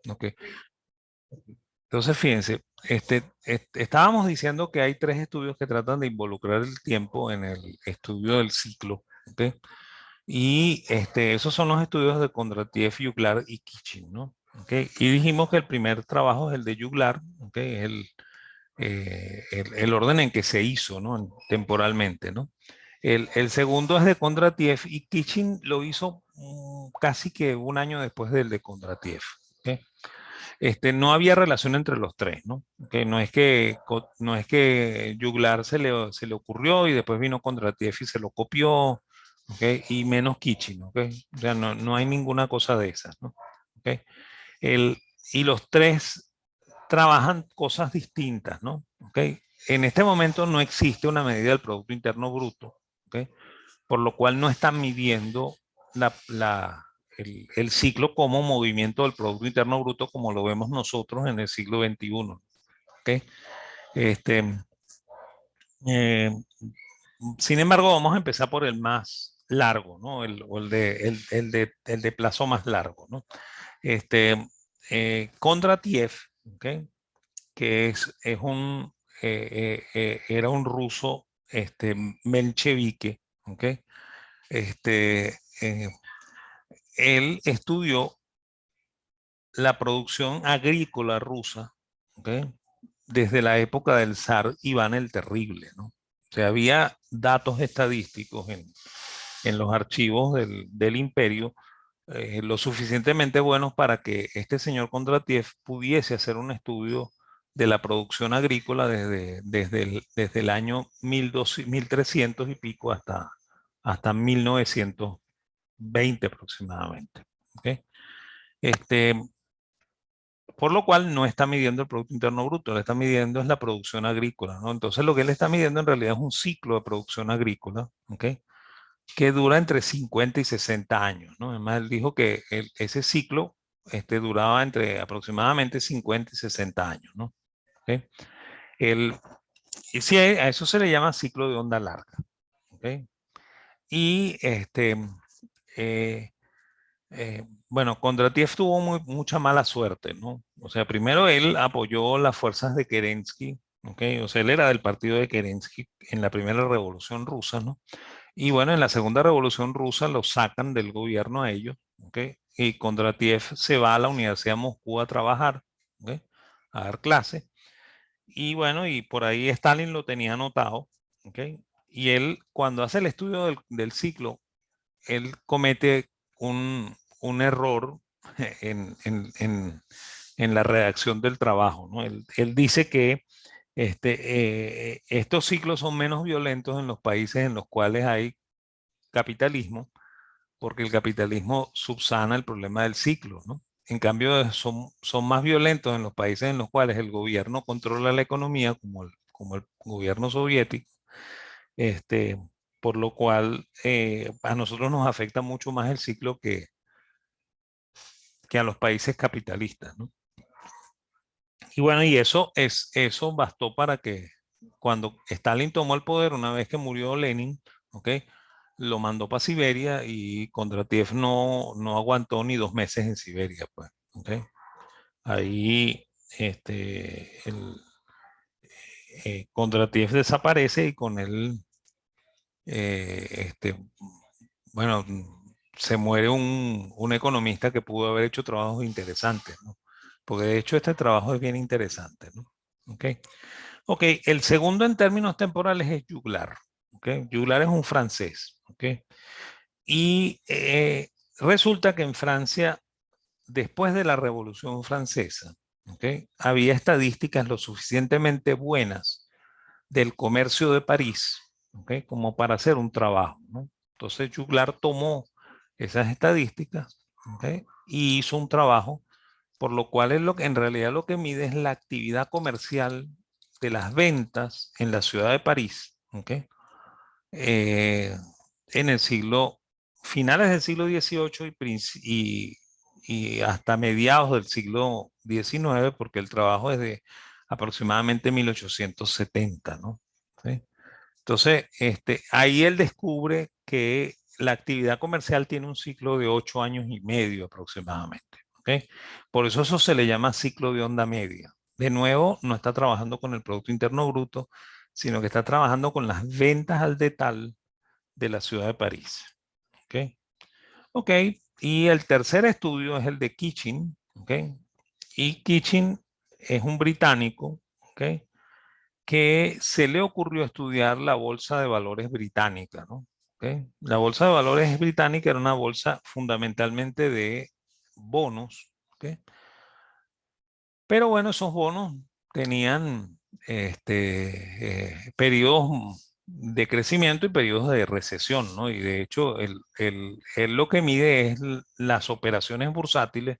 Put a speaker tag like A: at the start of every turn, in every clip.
A: ¿ok? Entonces, fíjense, estábamos diciendo que hay tres estudios que tratan de involucrar el tiempo en el estudio del ciclo, ¿ok? Y esos son los estudios de Kondratiev, Juglar y Kitchin, ¿no? ¿Ok? Y dijimos que el primer trabajo es el de Juglar, ¿ok? Es el orden en que se hizo, ¿no? Temporalmente, ¿no? El segundo es de Kondratiev y Kitchin lo hizo casi que un año después del de Kondratiev, ¿ok? No había relación entre los tres, ¿no? Que no es que Juglar se le ocurrió y después vino Kondratiev y se lo copió, ¿ok? Y menos Kitchen, ¿ok? O sea, no hay ninguna cosa de esas, ¿no? ¿Ok? El, y los tres trabajan cosas distintas, ¿no? ¿Ok? En este momento no existe una medida del Producto Interno Bruto, ¿ok? Por lo cual no están midiendo el ciclo como movimiento del Producto Interno Bruto como lo vemos nosotros en el siglo XXI. ¿Okay? Este, eh, Sin embargo, vamos a empezar por el más largo, ¿no? El de plazo más largo, ¿no? Kondratiev, ¿okay? Que es era un ruso menchevique, ¿ok? Este, eh, Él estudió la producción agrícola rusa, ¿ok? Desde la época del zar Iván el Terrible, ¿no? O sea, había datos estadísticos en los archivos del imperio lo suficientemente buenos para que este señor Kondratiev pudiese hacer un estudio de la producción agrícola desde el año 1300 y pico hasta 1920 aproximadamente. ¿Okay? Este, por lo cual no está midiendo el Producto Interno Bruto, le está midiendo es la producción agrícola, ¿no? Entonces lo que él está midiendo en realidad es un ciclo de producción agrícola, ¿ok? Que dura entre 50 y 60 años, ¿no? Además él dijo que ese ciclo duraba entre aproximadamente 50 y 60 años, ¿no? ¿Ok? El, y sí, a eso se le llama ciclo de onda larga, ¿ok? Y eh, bueno, Kondratiev tuvo mucha mala suerte, ¿no? O sea, primero él apoyó las fuerzas de Kerensky, ¿ok? O sea, él era del partido de Kerensky en la primera revolución rusa, ¿no? Y bueno, en la segunda revolución rusa lo sacan del gobierno a ellos, ¿ok? Y Kondratiev se va a la Universidad de Moscú a trabajar, ¿ok? A dar clases. Y bueno, y por ahí Stalin lo tenía anotado, ¿ok? Y él, cuando hace el estudio del ciclo, él comete un error en la redacción del trabajo, ¿no? Él dice que estos ciclos son menos violentos en los países en los cuales hay capitalismo, porque el capitalismo subsana el problema del ciclo, ¿no? En cambio, son más violentos en los países en los cuales el gobierno controla la economía, como el gobierno soviético, este, por lo cual a nosotros nos afecta mucho más el ciclo que a los países capitalistas, ¿no? Y bueno, eso bastó para que cuando Stalin tomó el poder, una vez que murió Lenin, ¿ok? Lo mandó para Siberia y Kondratiev no aguantó ni 2 meses en Siberia, pues, ¿ok? Ahí, Kondratiev desaparece y con él, eh, este, bueno, se muere un economista que pudo haber hecho trabajos interesantes, ¿no? Porque de hecho este trabajo es bien interesante, ¿no? ¿Ok? Ok, el segundo en términos temporales es Juglar. ¿Ok? Juglar es un francés. ¿Ok? Y resulta que en Francia, después de la Revolución Francesa, ¿ok? Había estadísticas lo suficientemente buenas del comercio de París, ¿ok? Como para hacer un trabajo, ¿no? Entonces Juglar tomó esas estadísticas, ¿ok? Y hizo un trabajo, por lo cual es en realidad lo que mide es la actividad comercial de las ventas en la ciudad de París, ¿ok? Eh, en el finales del siglo XVIII y hasta mediados del siglo XIX, porque el trabajo es de aproximadamente 1870, ¿no? ¿Sí? Entonces, ahí él descubre que la actividad comercial tiene un ciclo de 8 años y medio aproximadamente. ¿ok? Por eso se le llama ciclo de onda media. De nuevo, no está trabajando con el Producto Interno Bruto, sino que está trabajando con las ventas al detalle de la ciudad de París. ¿Ok? Ok, y el tercer estudio es el de Kitchen. ¿Ok? Y Kitchen es un británico, ¿ok? Que se le ocurrió estudiar la bolsa de valores británica, ¿no? ¿Ok? La bolsa de valores británica era una bolsa fundamentalmente de bonos, ¿ok? Pero bueno, esos bonos tenían periodos de crecimiento y periodos de recesión, ¿no? Y de hecho, él lo que mide es las operaciones bursátiles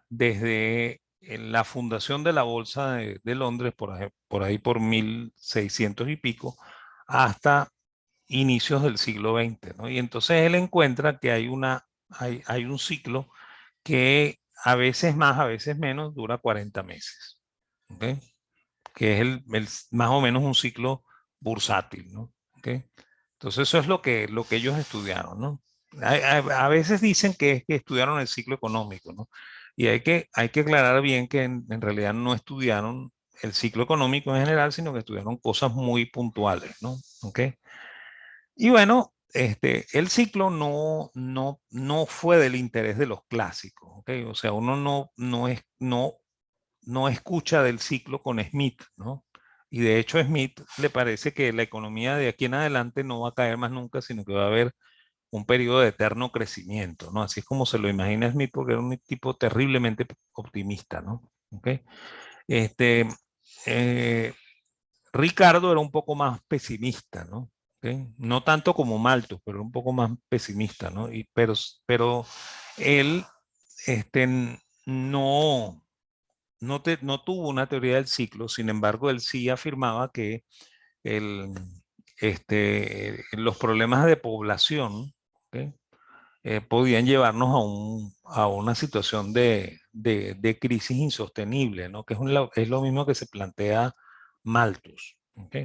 A: desde la fundación de la Bolsa de Londres, por ahí por 1600 y pico, hasta inicios del siglo XX, ¿no? Y entonces él encuentra que hay un ciclo que a veces más, a veces menos, dura 40 meses, ¿ok? Que es más o menos un ciclo bursátil, ¿no? ¿Ok? Entonces eso es lo que ellos estudiaron, ¿no? A veces dicen que es que estudiaron el ciclo económico, ¿no? Y hay que aclarar bien que en realidad no estudiaron el ciclo económico en general, sino que estudiaron cosas muy puntuales, ¿no? ¿Ok? Y bueno, el ciclo no fue del interés de los clásicos, ¿ok? O sea, uno no escucha del ciclo con Smith, ¿no? Y de hecho a Smith le parece que la economía de aquí en adelante no va a caer más nunca, sino que va a haber un periodo de eterno crecimiento, ¿no? Así es como se lo imagina Smith, porque era un tipo terriblemente optimista, ¿no? ¿Ok? Este, eh, Ricardo era un poco más pesimista, ¿no? ¿Ok? No tanto como Malthus, pero un poco más pesimista, ¿no? Pero él no, no tuvo una teoría del ciclo, sin embargo, él sí afirmaba que el, los problemas de población, ¿ok? Podían llevarnos a una situación de crisis insostenible, ¿no? Que es lo mismo que se plantea Malthus. ¿Ok?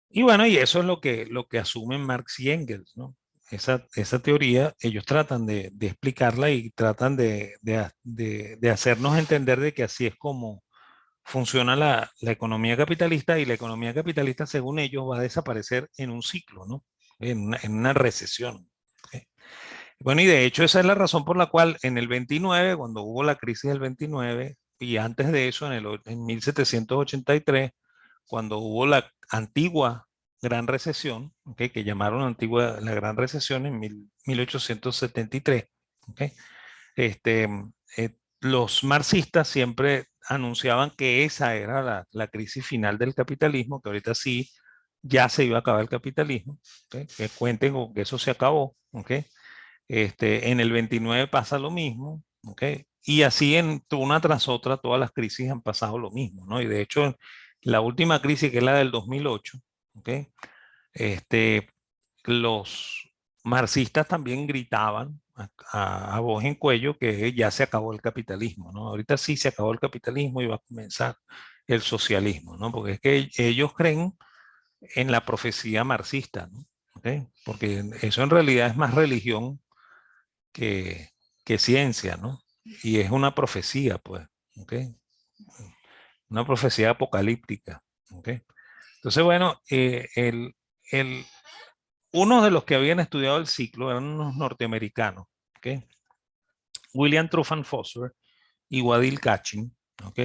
A: Y bueno, y eso es lo que asumen Marx y Engels, ¿no? Esa teoría, ellos tratan de explicarla y tratan de hacernos entender de que así es como funciona la economía capitalista, y la economía capitalista, según ellos, va a desaparecer en un ciclo, ¿no? En una recesión. ¿Ok? Bueno, y de hecho esa es la razón por la cual en el 29, cuando hubo la crisis del 29, y antes de eso, en 1783, cuando hubo la antigua Gran Recesión, ¿ok? Que llamaron antigua la Gran Recesión en 1873, ¿ok? este, los marxistas siempre anunciaban que esa era la crisis final del capitalismo, que ahorita sí ya se iba a acabar el capitalismo, ¿ok? Que cuenten con que eso se acabó, ¿ok? En el 29 pasa lo mismo, ¿ok? Y así una tras otra, todas las crisis han pasado lo mismo, ¿no? Y de hecho, la última crisis, que es la del 2008, ¿ok? Este, los marxistas también gritaban a voz en cuello que ya se acabó el capitalismo, ¿no? Ahorita sí se acabó el capitalismo y va a comenzar el socialismo, ¿no? Porque es que ellos creen en la profecía marxista, ¿no? ¿Ok? Porque eso en realidad es más religión que, que ciencia, ¿no? Y es una profecía, pues, ¿ok? Una profecía apocalíptica, ¿ok? Entonces, bueno, el, uno de los que habían estudiado el ciclo eran unos norteamericanos, ¿ok? William Truman Foster y Wadil Kachin, ¿ok?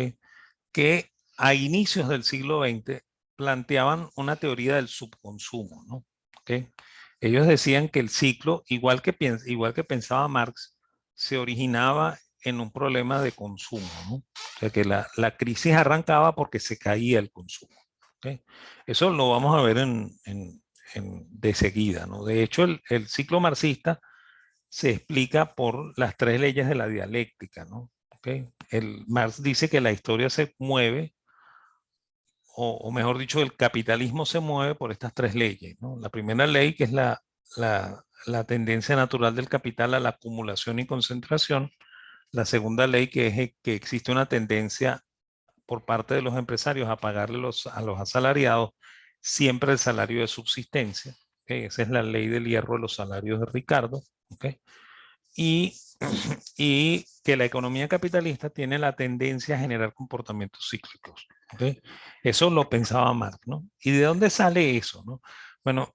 A: Que a inicios del siglo XX planteaban una teoría del subconsumo, ¿no? ¿Ok? Ellos decían que el ciclo, igual que pensaba Marx, se originaba en un problema de consumo, ¿no? O sea, que la crisis arrancaba porque se caía el consumo. ¿Ok? Eso lo vamos a ver de seguida, ¿no? De hecho, el ciclo marxista se explica por las tres leyes de la dialéctica, ¿no? ¿Ok? Marx dice que la historia se mueve, o mejor dicho, el capitalismo se mueve por estas tres leyes, ¿no? La primera ley, que es la tendencia natural del capital a la acumulación y concentración. La segunda ley, que es que existe una tendencia por parte de los empresarios a pagarle a los asalariados siempre el salario de subsistencia. ¿Ok? Esa es la ley del hierro de los salarios de Ricardo. ¿Ok? y, y que la economía capitalista tiene la tendencia a generar comportamientos cíclicos. ¿Okay? Eso lo pensaba Marx, ¿no? ¿Y de dónde sale eso, no? Bueno,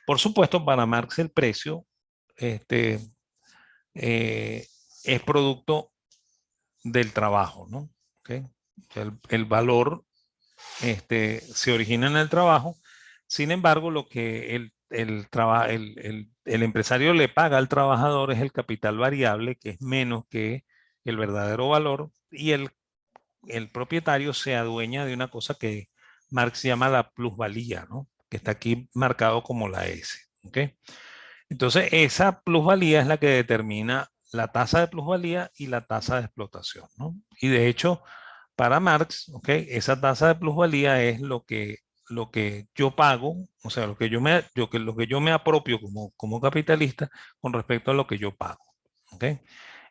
A: por supuesto, para Marx el precio este, es producto del trabajo, ¿no? ¿Okay? El valor se origina en el trabajo. Sin embargo, lo que el empresario le paga al trabajador es el capital variable, que es menos que el verdadero valor, y el propietario se adueña de una cosa que Marx llama la plusvalía, ¿no? Que está aquí marcado como la S. ¿Okay? Entonces, esa plusvalía es la que determina la tasa de plusvalía y la tasa de explotación, ¿no? Y de hecho, para Marx, ¿okay? Esa tasa de plusvalía es lo que yo pago, o sea, lo que yo me apropio como capitalista con respecto a lo que yo pago. ¿Okay?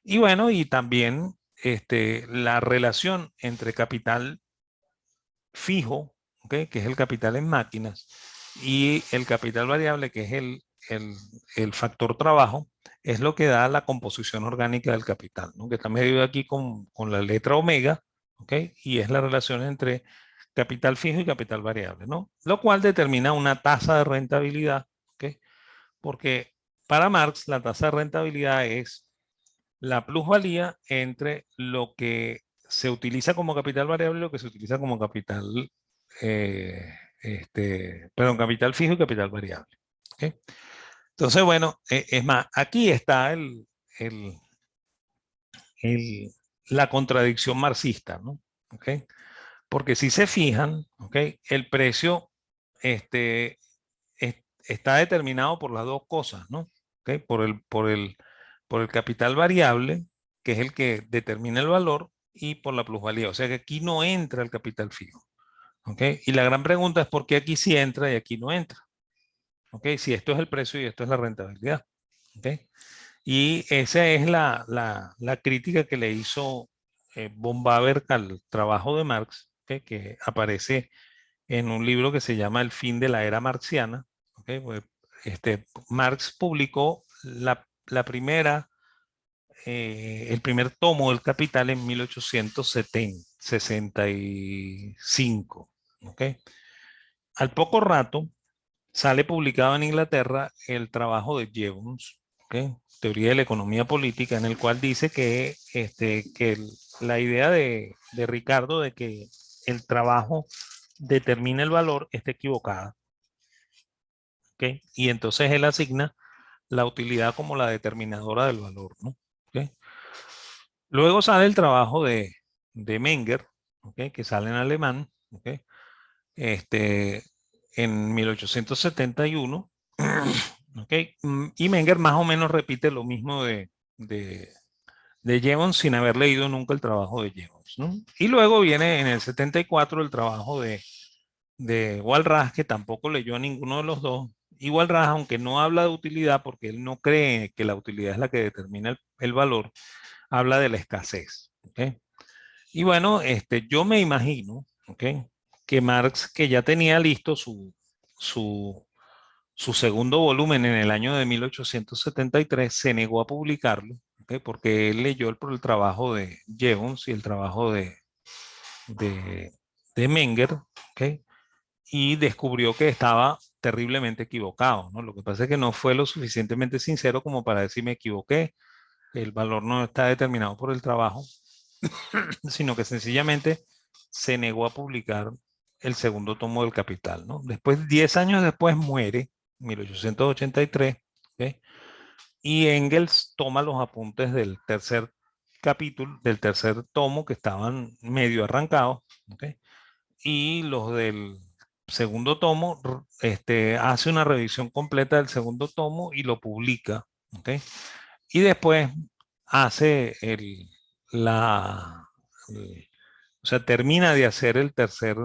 A: Y bueno, y también la relación entre capital fijo, ¿okay? Que es el capital en máquinas, y el capital variable, que es el factor trabajo, es lo que da la composición orgánica del capital, ¿no? Que está medido aquí con la letra omega, ¿ok? Y es la relación entre capital fijo y capital variable, ¿no? Lo cual determina una tasa de rentabilidad, ¿ok? Porque para Marx la tasa de rentabilidad es la plusvalía entre lo que se utiliza como capital variable y lo que se utiliza como capital, perdón, capital fijo y capital variable. ¿Okay? Entonces, bueno, es más, aquí está el, el, la contradicción marxista, ¿no? ¿Okay? Porque si se fijan, ¿okay? El precio este, está determinado por las dos cosas, ¿no? ¿Okay? Por el capital variable, que es el que determina el valor, y por la plusvalía. O sea que aquí no entra el capital fijo. ¿Okay? Y la gran pregunta es por qué aquí sí entra y aquí no entra. ¿Okay? Si esto es el precio y esto es la rentabilidad. ¿Okay? Y esa es la crítica que le hizo von Baber al trabajo de Marx, ¿okay? Que aparece en un libro que se llama El fin de la era marxiana. ¿Okay? Pues, Marx publicó la primera, el primer tomo del Capital en 1865. ¿Okay? Al poco rato sale publicado en Inglaterra el trabajo de Jevons, ¿okay? Teoría de la economía política, en el cual dice que la idea de Ricardo de que el trabajo determina el valor está equivocada. ¿Okay? Y entonces él asigna la utilidad como la determinadora del valor, ¿no? ¿Okay? Luego sale el trabajo de Menger, ¿okay? Que sale en alemán, ¿okay? este, en 1871, ¿okay? Y Menger más o menos repite lo mismo de Jevons sin haber leído nunca el trabajo de Jevons, ¿no? Y luego viene en el 74 el trabajo de Walras, que tampoco leyó a ninguno de los dos. Y Walras, aunque no habla de utilidad, porque él no cree que la utilidad es la que determina el valor, habla de la escasez. ¿Okay? Y bueno, yo me imagino, ¿okay? Que Marx, que ya tenía listo su, su segundo volumen en el año de 1873, se negó a publicarlo, ¿okay? Porque él leyó el trabajo de Jevons y el trabajo de, de Menger, ¿okay? Y descubrió que estaba terriblemente equivocado, ¿no? Lo que pasa es que no fue lo suficientemente sincero como para decir me equivoqué, el valor no está determinado por el trabajo, sino que sencillamente se negó a publicar el segundo tomo del Capital, ¿no? Después, 10 años después, muere, 1883, ¿okay? Y Engels toma los apuntes del tercer capítulo, del tercer tomo, que estaban medio arrancados, ¿okay? Y los del segundo tomo, hace una revisión completa del segundo tomo y lo publica, ¿okay? Y después hace la, o sea, termina de hacer el tercer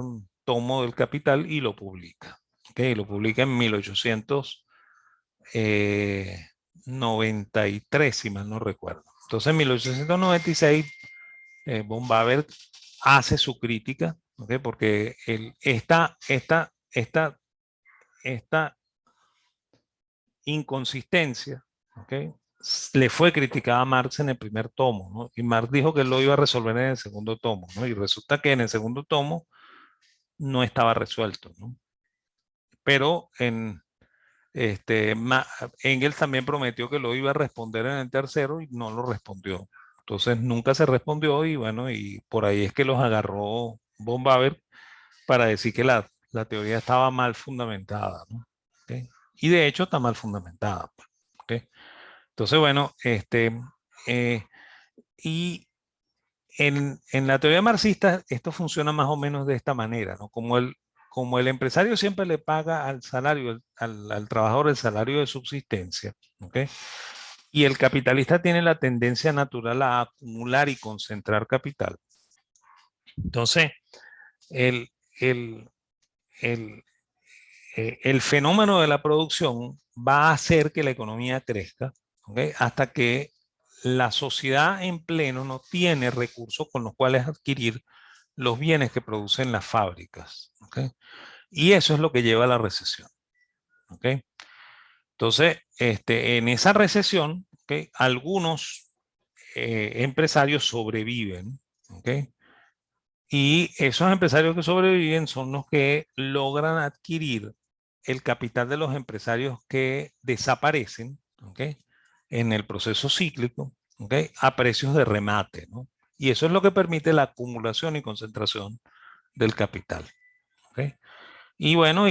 A: tomo del Capital y lo publica. ¿Okay? Lo publica en 1893, si mal no recuerdo. Entonces, en 1896, von Baber hace su crítica, ¿okay? Porque esta inconsistencia, ¿okay? le fue criticada a Marx en el primer tomo, ¿no? Y Marx dijo que lo iba a resolver en el segundo tomo, ¿no? Y resulta que en el segundo tomo no estaba resuelto, ¿no? Pero Engels también prometió que lo iba a responder en el tercero y no lo respondió. Entonces nunca se respondió y bueno, y por ahí es que los agarró von Baber para decir que la teoría estaba mal fundamentada, ¿no? ¿Ok? Y de hecho está mal fundamentada, pues, ¿ok? Entonces, bueno, eh, y en la teoría marxista esto funciona más o menos de esta manera, ¿no? Como el empresario siempre le paga al salario, al trabajador el salario de subsistencia, ¿ok? Y el capitalista tiene la tendencia natural a acumular y concentrar capital. Entonces, el, el, el, el fenómeno de la producción va a hacer que la economía crezca, ¿ok? Hasta que la sociedad en pleno no tiene recursos con los cuales adquirir los bienes que producen las fábricas, ¿ok? Y eso es lo que lleva a la recesión, ¿ok? Entonces, en esa recesión, ¿ok? Algunos empresarios sobreviven, ¿ok? Y esos empresarios que sobreviven son los que logran adquirir el capital de los empresarios que desaparecen, ¿ok? En el proceso cíclico, ¿ok? A precios de remate, ¿no? Y eso es lo que permite la acumulación y concentración del capital, ¿ok? Y bueno,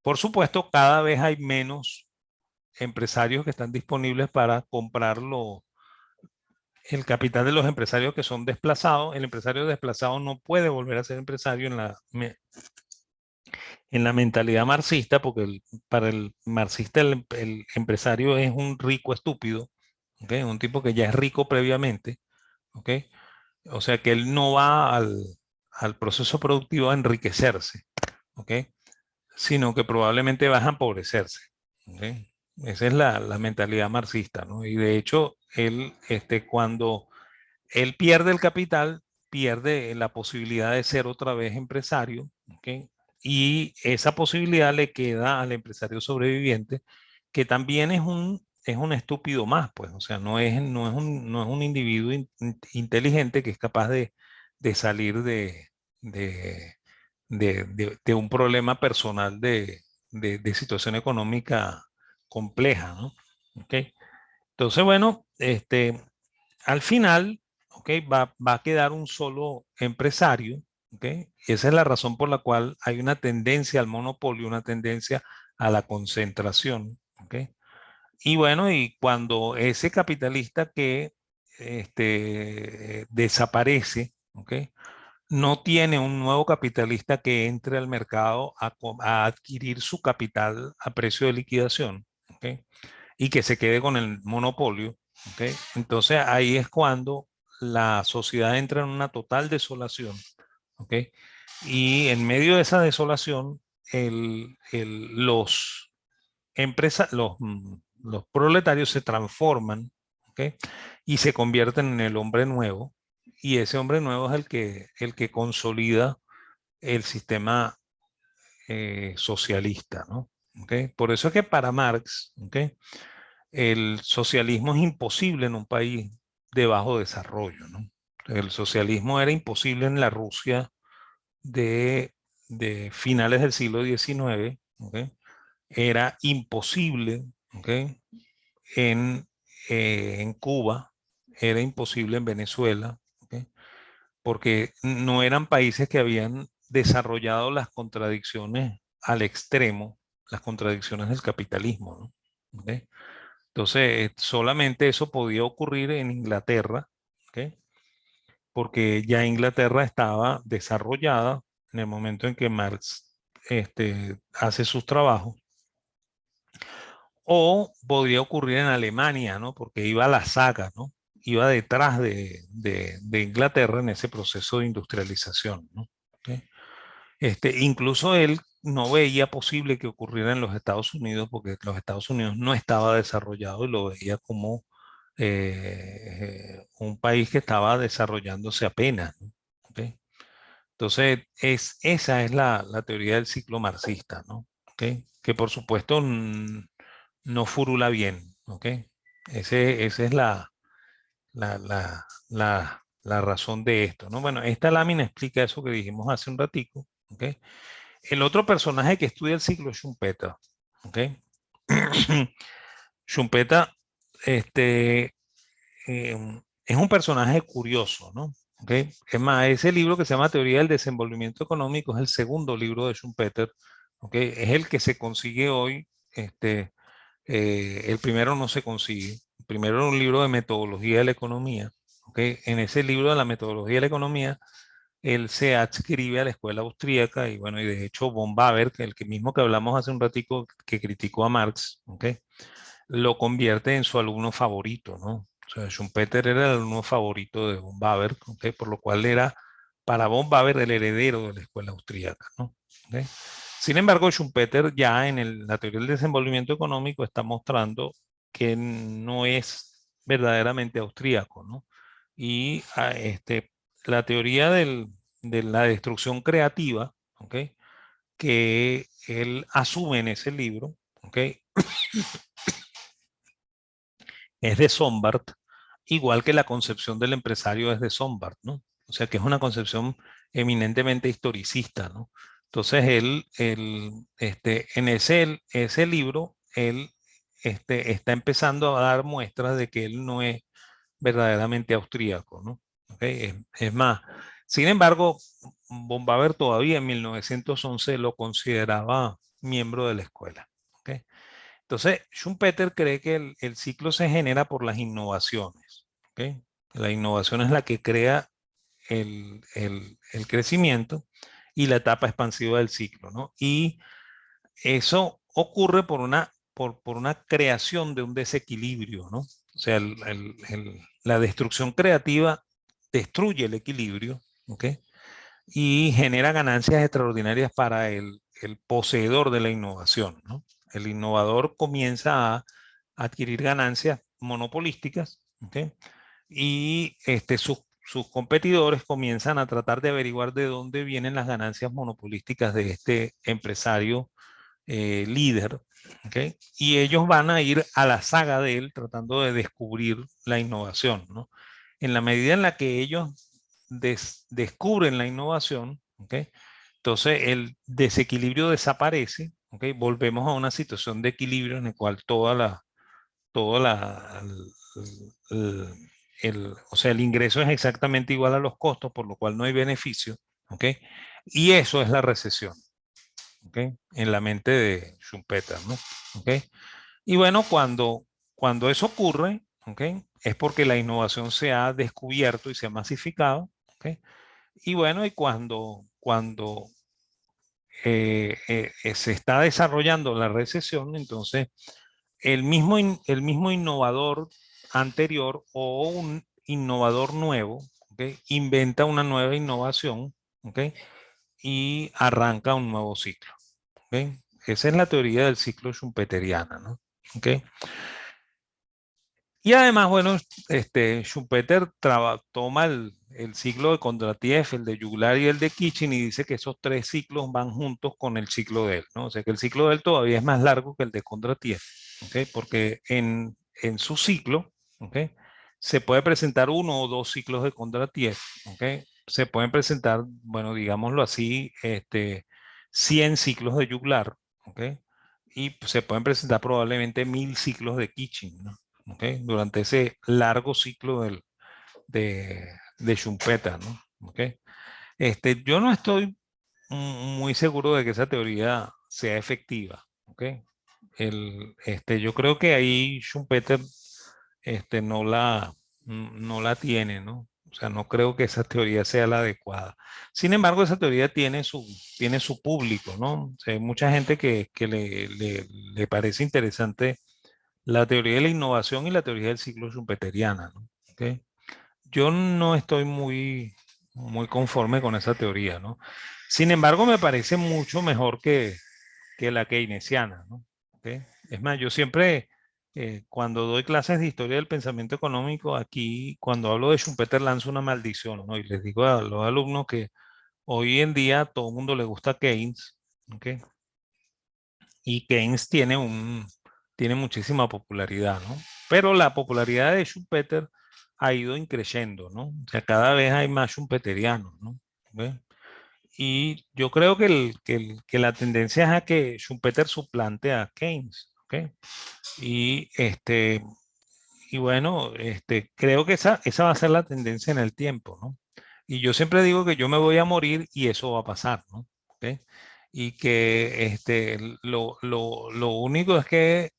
A: por supuesto, cada vez hay menos empresarios que están disponibles para comprarlo el capital de los empresarios que son desplazados. El empresario desplazado no puede volver a ser empresario en la mentalidad marxista, porque para el marxista el empresario es un rico estúpido, ¿okay? Un tipo que ya es rico previamente, ¿okay? O sea que él no va al proceso productivo a enriquecerse, ¿okay? Sino que probablemente va a empobrecerse, ¿okay? Esa es la mentalidad marxista, ¿no? Y de hecho, cuando él pierde el capital, pierde la posibilidad de ser otra vez empresario, ¿ok? Y esa posibilidad le queda al empresario sobreviviente, que también es un estúpido más, pues, o sea, no es un individuo inteligente que es capaz de salir de, de un problema personal de situación económica compleja, ¿no? ¿Ok? Entonces, bueno, al final, ¿ok? Va a quedar un solo empresario, ¿ok? Y esa es la razón por la cual hay una tendencia al monopolio, una tendencia a la concentración, ¿ok? Y bueno, y cuando ese capitalista que desaparece, ¿ok? No tiene un nuevo capitalista que entre al mercado a adquirir su capital a precio de liquidación, ¿ok? Y que se quede con el monopolio, ¿ok? Entonces ahí es cuando la sociedad entra en una total desolación, ¿ok? Y en medio de esa desolación, los proletarios se transforman, ¿ok? Y se convierten en el hombre nuevo, y ese hombre nuevo es el que consolida el sistema socialista, ¿no? ¿Ok? Por eso es que para Marx, ¿ok? El socialismo es imposible en un país de bajo desarrollo, ¿no? El socialismo era imposible en la Rusia de, de finales del siglo XIX, ¿ok? Era imposible, ¿ok? En, en Cuba, era imposible en Venezuela, ¿ok? Porque no eran países que habían desarrollado las contradicciones al extremo, las contradicciones del capitalismo, ¿no? ¿Ok? Entonces, solamente eso podía ocurrir en Inglaterra, ¿ok? Porque ya Inglaterra estaba desarrollada en el momento en que Marx hace sus trabajos, o podría ocurrir en Alemania, ¿no? Porque iba a la saga, ¿no? Iba detrás de Inglaterra en ese proceso de industrialización, ¿no? ¿Ok? Incluso él no veía posible que ocurriera en los Estados Unidos porque los Estados Unidos no estaba desarrollado y lo veía como un país que estaba desarrollándose apenas, ¿no? ¿Ok? Entonces, esa es la teoría del ciclo marxista, ¿no? ¿Ok? Que por supuesto no furula bien, ¿ok? Esa es la razón de esto, ¿no? Bueno, esta lámina explica eso que dijimos hace un ratico, ¿ok? El otro personaje que estudia el ciclo es Schumpeter, ¿ok? Schumpeter, este, es un personaje curioso, ¿no? ¿Ok? Es más, ese libro que se llama Teoría del Desenvolvimiento Económico es el segundo libro de Schumpeter, ¿ok? Es el que se consigue hoy, el primero no se consigue. El primero era un libro de metodología de la economía, ¿ok? En ese libro de la metodología de la economía, él se adscribe a la escuela austríaca y bueno, y de hecho von Haber, que el que mismo que hablamos hace un ratico, que criticó a Marx, ¿ok? Lo convierte en su alumno favorito, ¿no? O sea, Schumpeter era el alumno favorito de von Haber, ¿ok? Por lo cual era para von Haber el heredero de la escuela austríaca, ¿no? ¿Ok? Sin embargo, Schumpeter ya en la teoría del desenvolvimiento económico está mostrando que no es verdaderamente austríaco, ¿no? Y la teoría de la destrucción creativa, ¿ok? Que él asume en ese libro, ¿ok? Es de Sombart, igual que la concepción del empresario es de Sombart, ¿no? O sea que es una concepción eminentemente historicista, ¿no? Entonces en ese libro, él está empezando a dar muestras de que él no es verdaderamente austríaco, ¿no? ¿Ok? Es más, sin embargo, von Haber todavía en 1911 lo consideraba miembro de la escuela, ¿ok? Entonces, Schumpeter cree que el ciclo se genera por las innovaciones, ¿ok? La innovación es la que crea el crecimiento y la etapa expansiva del ciclo, ¿no? Y eso ocurre por una creación de un desequilibrio, ¿no? O sea, la destrucción creativa destruye el equilibrio, ¿ok? Y genera ganancias extraordinarias para el poseedor de la innovación, ¿no? El innovador comienza a adquirir ganancias monopolísticas, ¿ok? Y sus competidores comienzan a tratar de averiguar de dónde vienen las ganancias monopolísticas de este empresario líder, ¿ok? Y ellos van a ir a la saga de él tratando de descubrir la innovación, ¿no? En la medida en la que ellos descubren la innovación, ¿ok? Entonces el desequilibrio desaparece, ¿ok? Volvemos a una situación de equilibrio en el cual toda la, o sea, el ingreso es exactamente igual a los costos, por lo cual no hay beneficio, ¿ok? Y eso es la recesión, ¿ok? En la mente de Schumpeter, ¿no? ¿Ok? Y bueno, cuando eso ocurre, ¿ok? Es porque la innovación se ha descubierto y se ha masificado, ¿ok? Y bueno, y cuando se está desarrollando la recesión, entonces el mismo innovador anterior o un innovador nuevo, ¿ok? Inventa una nueva innovación, ¿ok? Y arranca un nuevo ciclo, ¿ok? Esa es la teoría del ciclo schumpeteriana, ¿no? ¿Ok? Y además, bueno, Schumpeter toma el ciclo de Kondratiev, el de Juglar y el de Kitchin y dice que esos tres ciclos van juntos con el ciclo de él, ¿no? O sea que el ciclo de él todavía es más largo que el de Kondratiev, ¿ok? Porque en su ciclo, ¿ok? Se puede presentar uno o dos ciclos de Kondratiev, ¿ok? Se pueden presentar, bueno, digámoslo así, 100 ciclos de Juglar, ¿ok? Y se pueden presentar probablemente 1000 ciclos de Kitchin, ¿no? ¿Ok? Durante ese largo ciclo de Schumpeter, ¿no? ¿Ok? Yo no estoy muy seguro de que esa teoría sea efectiva, ¿ok? Yo creo que ahí Schumpeter no la tiene, ¿no? O sea, no creo que esa teoría sea la adecuada. Sin embargo, esa teoría tiene su público, ¿no? O sea, hay mucha gente que le parece interesante la teoría de la innovación y la teoría del ciclo schumpeteriana, ¿no? ¿Ok? Yo no estoy muy conforme con esa teoría, ¿no? Sin embargo, me parece mucho mejor que la keynesiana, ¿no? ¿Ok? Es más, yo siempre, cuando doy clases de historia del pensamiento económico, aquí, cuando hablo de Schumpeter, lanzo una maldición, ¿no? Y les digo a los alumnos que hoy en día a todo el mundo le gusta Keynes, ¿ok? Y Keynes tiene muchísima popularidad, ¿no? Pero la popularidad de Schumpeter ha ido increciendo, ¿no? O sea, cada vez hay más schumpeterianos, ¿no? ¿Ve? Y yo creo que, que la tendencia es a que Schumpeter suplante a Keynes, ¿ok? Y, y bueno, creo que esa va a ser la tendencia en el tiempo, ¿no? Y yo siempre digo que yo me voy a morir y eso va a pasar, ¿no? ¿Ok? Y que lo único es que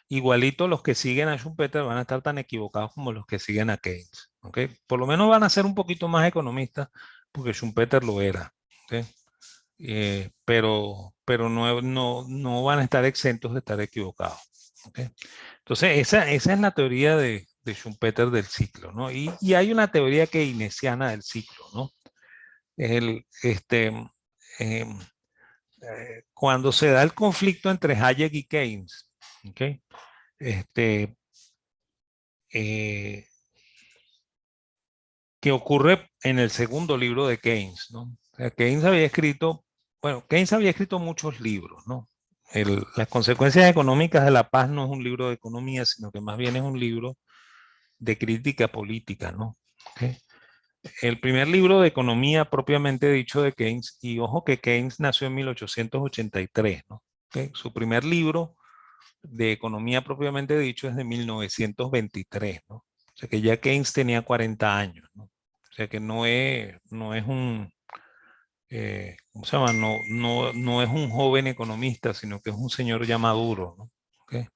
A: igualito los que siguen a Schumpeter van a estar tan equivocados como los que siguen a Keynes, ¿ok? Por lo menos van a ser un poquito más economistas porque Schumpeter lo era, ¿ok? Pero no van a estar exentos de estar equivocados, ¿ok? Entonces, esa es la teoría de Schumpeter del ciclo, ¿no? Y hay una teoría keynesiana del ciclo, ¿no? El, em, cuando se da el conflicto entre Hayek y Keynes, ¿ok? Este, eh, que ocurre en el segundo libro de Keynes, ¿no? O sea, Keynes había escrito, bueno, Keynes había escrito muchos libros, ¿no? Las consecuencias económicas de la paz no es un libro de economía, sino que más bien es un libro de crítica política, ¿no? ¿Okay? El primer libro de economía propiamente dicho de Keynes, y ojo que Keynes nació en 1883, ¿no? ¿Okay? Su primer libro de economía propiamente dicho es de 1923, ¿no? O sea que ya Keynes tenía 40 años, ¿no? O sea que no es un, ¿cómo se llama? No es un joven economista, sino que es un señor ya maduro, ¿no? ¿Okay?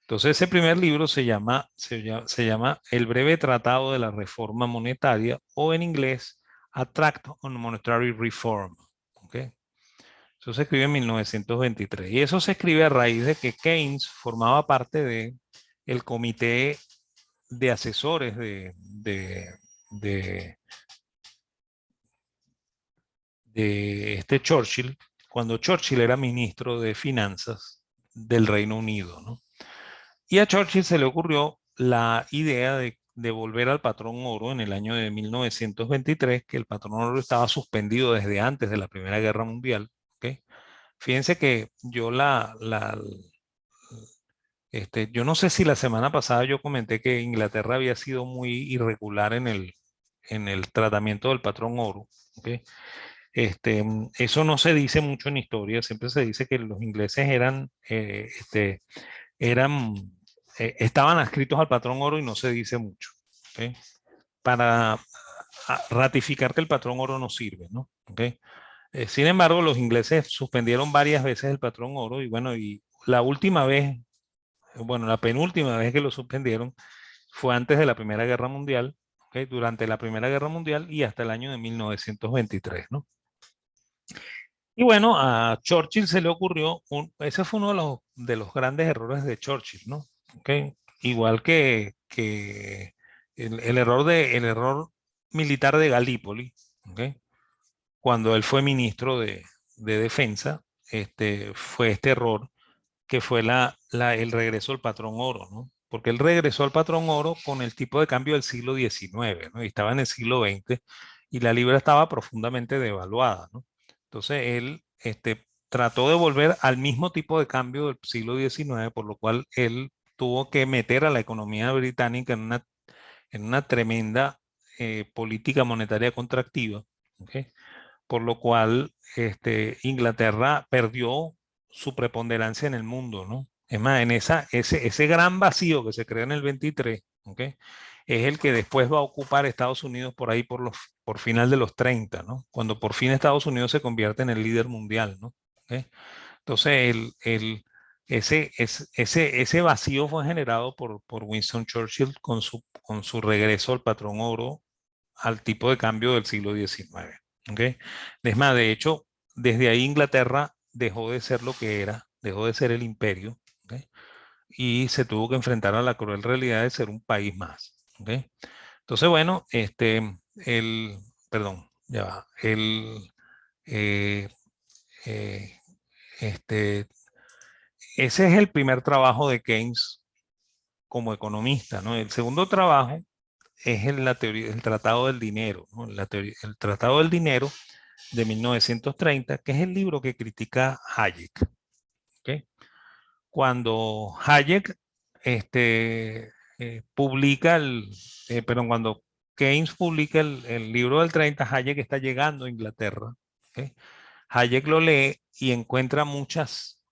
A: Entonces ese primer libro se llama El breve tratado de la reforma monetaria o en inglés A Tract on Monetary Reform. ¿Okay? Eso se escribe en 1923 y eso se escribe a raíz de que Keynes formaba parte de el comité de asesores de, de este Churchill cuando Churchill era ministro de Finanzas del Reino Unido, ¿no? Y a Churchill se le ocurrió la idea de volver al patrón oro en el año de 1923, que el patrón oro estaba suspendido desde antes de la Primera Guerra Mundial. ¿Okay? Fíjense que yo no sé si la semana pasada yo comenté que Inglaterra había sido muy irregular en el tratamiento del patrón oro. ¿Okay? Eso no se dice mucho en historia, siempre se dice que los ingleses eran, estaban adscritos al patrón oro y no se dice mucho. ¿Okay? Para ratificar que el patrón oro no sirve, ¿no? ¿Okay? Sin embargo, los ingleses suspendieron varias veces el patrón oro y bueno, y la última vez, bueno, la penúltima vez que lo suspendieron fue antes de la Primera Guerra Mundial, ¿okay? Durante la Primera Guerra Mundial y hasta el año de 1923, ¿no? Y bueno, a Churchill se le ocurrió, ese fue uno de los grandes errores de Churchill, ¿no? ¿Okay? Igual que el error militar de Galípoli, ¿okay? Cuando él fue ministro de Defensa, fue este error que fue el regreso al patrón oro, ¿no? Porque él regresó al patrón oro con el tipo de cambio del siglo XIX, ¿no? Y estaba en el siglo XX y la libra estaba profundamente devaluada, ¿no? Entonces él trató de volver al mismo tipo de cambio del siglo XIX, por lo cual él tuvo que meter a la economía británica en una tremenda política monetaria contractiva, ¿ok? Por lo cual Inglaterra perdió su preponderancia en el mundo, ¿no? Es más, ese gran vacío que se creó en el 23, ¿ok? Es el que después va a ocupar Estados Unidos por ahí por final de los 30, ¿no? Cuando por fin Estados Unidos se convierte en el líder mundial, ¿no? ¿Ok? Entonces, ese vacío fue generado por Winston Churchill con su regreso al patrón oro al tipo de cambio del siglo XIX. ¿Okay? Es más, de hecho, desde ahí Inglaterra dejó de ser lo que era, dejó de ser el imperio, ¿okay? Y se tuvo que enfrentar a la cruel realidad de ser un país más. ¿Okay? Entonces, bueno, perdón, ya va, eh, eh, este, ese es el primer trabajo de Keynes como economista, ¿no? El segundo trabajo es en la teoría, el Tratado del Dinero, ¿no? El Tratado del Dinero de 1930, que es el libro que critica Hayek. ¿Okay? Cuando Hayek publica pero cuando Keynes publica el libro del 30, Hayek está llegando a Inglaterra. ¿Ok? Hayek lo lee y encuentra muchas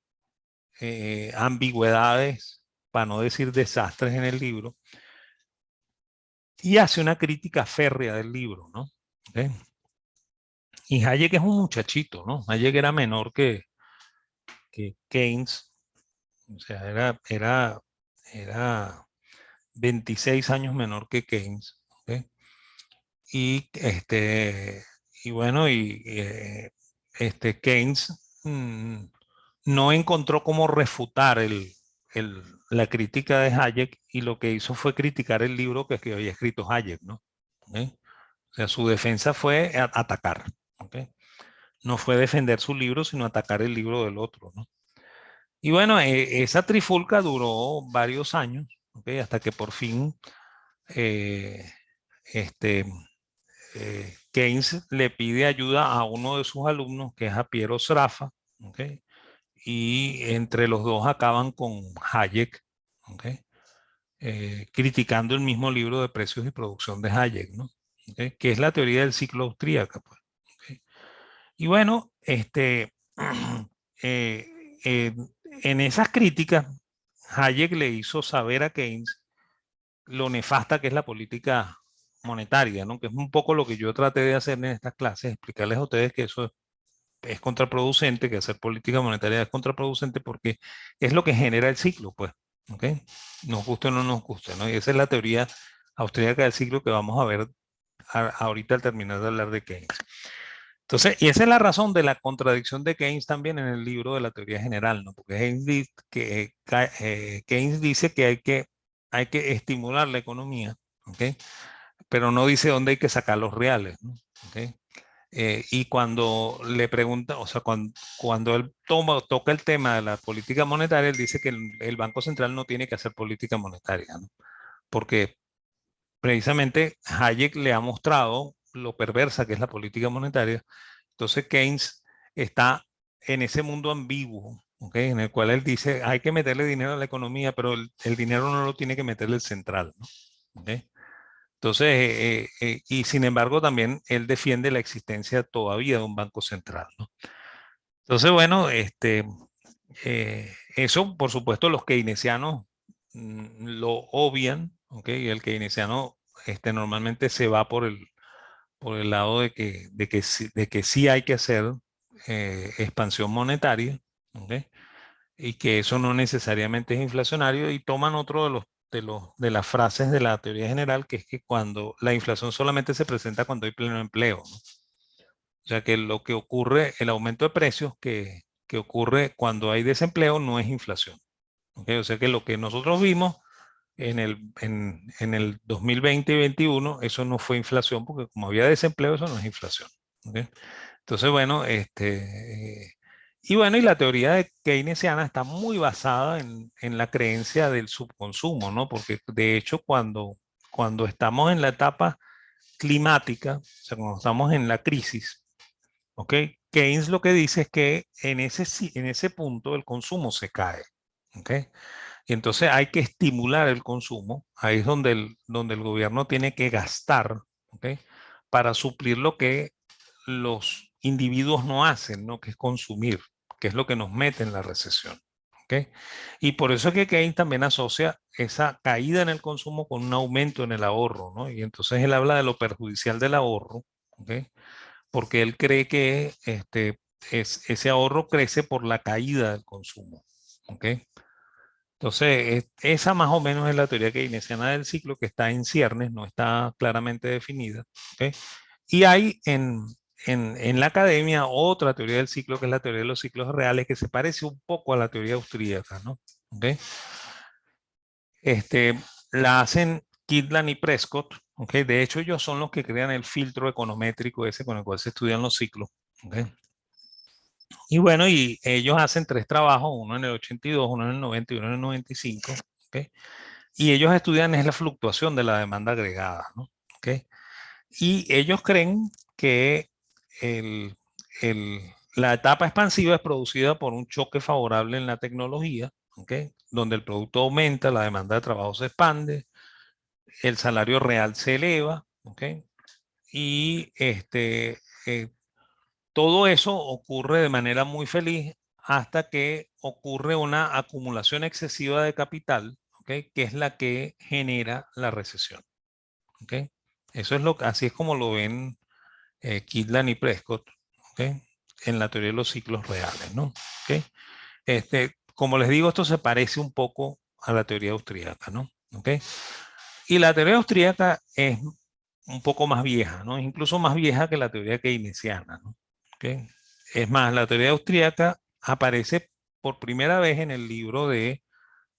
A: ambigüedades, para no decir desastres en el libro, y hace una crítica férrea del libro, ¿no? ¿Ok? Y Hayek es un muchachito, ¿no? Hayek era menor que Keynes, o sea, era 26 años menor que Keynes. ¿Ok? Y, y bueno, Keynes no encontró cómo refutar la crítica de Hayek, y lo que hizo fue criticar el libro que había escrito Hayek, ¿no? ¿Ok? O sea, su defensa fue atacar. ¿Ok? No fue defender su libro, sino atacar el libro del otro, ¿no? Y bueno, esa trifulca duró varios años, ¿ok? Hasta que por fin eh, este, Keynes le pide ayuda a uno de sus alumnos, que es a Piero Sraffa, ¿ok? Y entre los dos acaban con Hayek, ¿ok? Criticando el mismo libro de Precios y Producción de Hayek, ¿no? ¿Ok? Que es la teoría del ciclo austríaca, pues. ¿Ok? Y bueno, eh, eh, en esas críticas, Hayek le hizo saber a Keynes lo nefasta que es la política monetaria, ¿no? Que es un poco lo que yo traté de hacer en estas clases, explicarles a ustedes que eso es contraproducente, que hacer política monetaria es contraproducente, porque es lo que genera el ciclo, pues, ¿ok? Nos guste o no nos guste, ¿no? Y esa es la teoría austríaca del ciclo que vamos a ver ahorita al terminar de hablar de Keynes. Entonces, y esa es la razón de la contradicción de Keynes también en el libro de la teoría general, ¿no? Porque Keynes dice que hay que estimular la economía, ¿ok? Pero no dice dónde hay que sacar los reales, ¿no? ¿Ok? Y cuando le pregunta, o sea, cuando él toca el tema de la política monetaria, él dice que el Banco Central no tiene que hacer política monetaria, ¿no? Porque precisamente Hayek le ha mostrado lo perversa que es la política monetaria. Entonces Keynes está en ese mundo ambiguo, ¿ok? En el cual él dice, hay que meterle dinero a la economía, pero el dinero no lo tiene que meterle el central, ¿no? ¿Ok? Entonces, y sin embargo también él defiende la existencia todavía de un banco central, ¿no? Entonces, bueno, eso por supuesto los keynesianos lo obvian, ¿ok? Y el keynesiano normalmente se va por el lado de que sí hay que hacer expansión monetaria, ¿ok? Y que eso no necesariamente es inflacionario, y toman otro de las frases de la teoría general, que es que cuando la inflación solamente se presenta cuando hay pleno empleo, ¿no? O sea que lo que ocurre, el aumento de precios que ocurre cuando hay desempleo no es inflación. ¿Ok? O sea que lo que nosotros vimos en el 2020 y 2021, eso no fue inflación, porque como había desempleo, eso no es inflación. ¿Ok? Entonces, bueno, y bueno, y la teoría de keynesiana está muy basada en la creencia del subconsumo, ¿no? Porque de hecho, cuando estamos en la etapa climática, o sea, cuando estamos en la crisis, ¿ok? Keynes lo que dice es que en ese punto el consumo se cae, ¿ok? Y entonces hay que estimular el consumo. Ahí es donde el gobierno tiene que gastar, ¿ok? Para suplir lo que los individuos no hacen, ¿no? Que es consumir, que es lo que nos mete en la recesión, ¿ok? Y por eso es que Keynes también asocia esa caída en el consumo con un aumento en el ahorro, ¿no? Y entonces él habla de lo perjudicial del ahorro, ¿ok? Porque él cree que ese ahorro crece por la caída del consumo, ¿ok? Entonces, esa más o menos es la teoría keynesiana del ciclo, que está en ciernes, no está claramente definida, ¿ok? Y hay en la academia otra teoría del ciclo, que es la teoría de los ciclos reales, que se parece un poco a la teoría austríaca, ¿no? ¿Ok? Este, la hacen Kirtland y Prescott, ¿ok? De hecho, ellos son los que crean el filtro econométrico ese con el cual se estudian los ciclos, ¿ok? Y bueno, y ellos hacen tres trabajos, uno en el 82, uno en el 90 y uno en el 95, ¿ok? Y ellos estudian es la fluctuación de la demanda agregada, ¿no? ¿Ok? Y ellos creen que la etapa expansiva es producida por un choque favorable en la tecnología, ¿okay? Donde el producto aumenta, la demanda de trabajo se expande, el salario real se eleva, ¿okay? Y todo eso ocurre de manera muy feliz hasta que ocurre una acumulación excesiva de capital, ¿okay? Que es la que genera la recesión, ¿okay? Eso es así es como lo ven Kitlan y Prescott, ¿okay? En la teoría de los ciclos reales, ¿no? ¿Okay? Como les digo, esto se parece un poco a la teoría austríaca, ¿no? ¿Okay? Y la teoría austríaca es un poco más vieja, ¿no? Incluso más vieja que la teoría keynesiana, ¿no? ¿Okay? Es más, la teoría austríaca aparece por primera vez en el libro de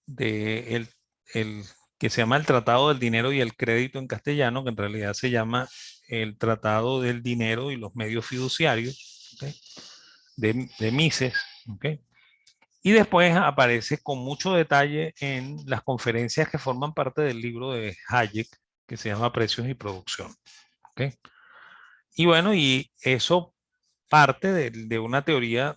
A: el que se llama el Tratado del Dinero y el Crédito en castellano, que en realidad se llama el Tratado del Dinero y los Medios Fiduciarios, ¿okay? De Mises, ¿okay? Y después aparece con mucho detalle en las conferencias que forman parte del libro de Hayek, que se llama Precios y Producción, ¿okay? Y bueno, y eso parte de una teoría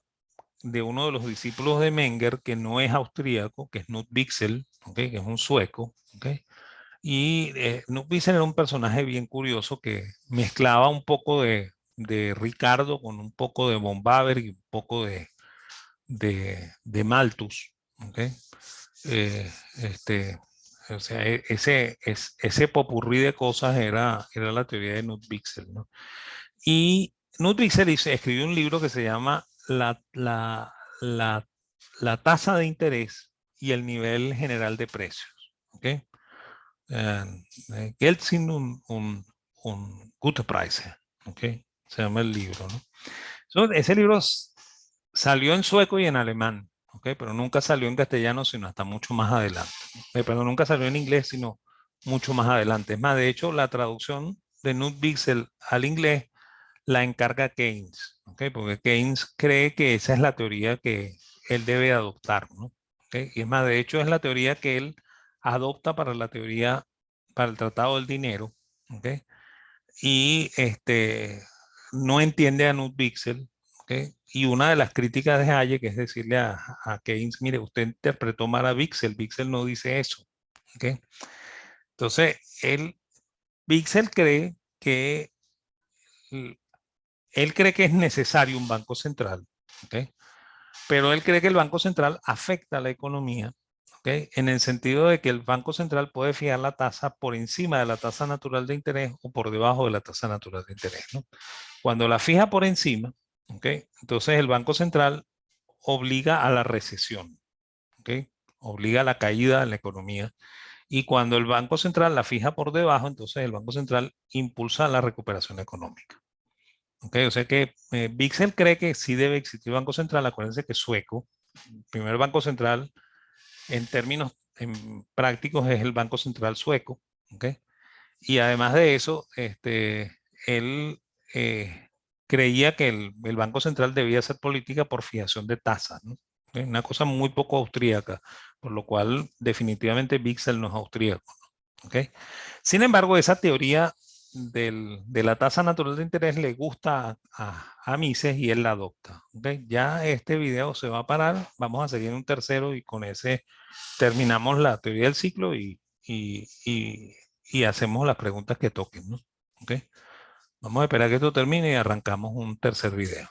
A: de uno de los discípulos de Menger, que no es austríaco, que es Knut Wicksell, ¿okay? Que es un sueco, ¿okay? Y Knut Wicksell era un personaje bien curioso que mezclaba un poco de Ricardo con un poco de von Baber y un poco de Malthus, ¿okay? Eh, este, o sea, ese popurrí de cosas era la teoría de Knut Wicksell, ¿no? Y Knut Wicksell escribió un libro que se llama la, la tasa de interés y el nivel general de precios. ¿Okay? Geld sind un gute Preise. ¿Okay? Se llama el libro, ¿no? Ese libro salió en sueco y en alemán, ¿okay? Pero nunca salió en castellano, sino hasta mucho más adelante. Pero nunca salió en inglés, sino mucho más adelante. Es más, de hecho, la traducción de Knut Wicksell al inglés la encarga Keynes, ¿okay? Porque Keynes cree que esa es la teoría que él debe adoptar, ¿no? ¿Okay? Y es más, de hecho, es la teoría que él adopta para la teoría, para el Tratado del Dinero, ¿okay? Y no entiende a Knut Wicksell, ¿okay? Y una de las críticas de Hayek es decirle a Keynes, mire, usted interpretó mal a Wicksell, Wicksell no dice eso, ¿okay? Entonces, Wicksell cree que él cree que es necesario un banco central, ¿okay? Pero él cree que el banco central afecta a la economía, ¿okay? En el sentido de que el banco central puede fijar la tasa por encima de la tasa natural de interés o por debajo de la tasa natural de interés, ¿no? Cuando la fija por encima, ¿okay? Entonces el banco central obliga a la recesión, ¿okay? Obliga a la caída de la economía. Y cuando el banco central la fija por debajo, entonces el banco central impulsa la recuperación económica. Okay, o sea que Bixel cree que sí debe existir banco central. Acuérdense que sueco, el primer banco central en términos prácticos es el Banco Central sueco. Okay. Y además de eso, él eh, creía que el Banco Central debía hacer política por fijación de tasas, ¿no? Okay, una cosa muy poco austríaca, por lo cual definitivamente Bixel no es austríaco. ¿Okay? Sin embargo, esa teoría de la tasa natural de interés le gusta a Mises y él la adopta. ¿Okay? Ya este video se va a parar, vamos a seguir un tercero y con ese terminamos la teoría del ciclo y, y- y hacemos las preguntas que toquen, ¿no? ¿Okay? Vamos a esperar que esto termine y arrancamos un tercer video.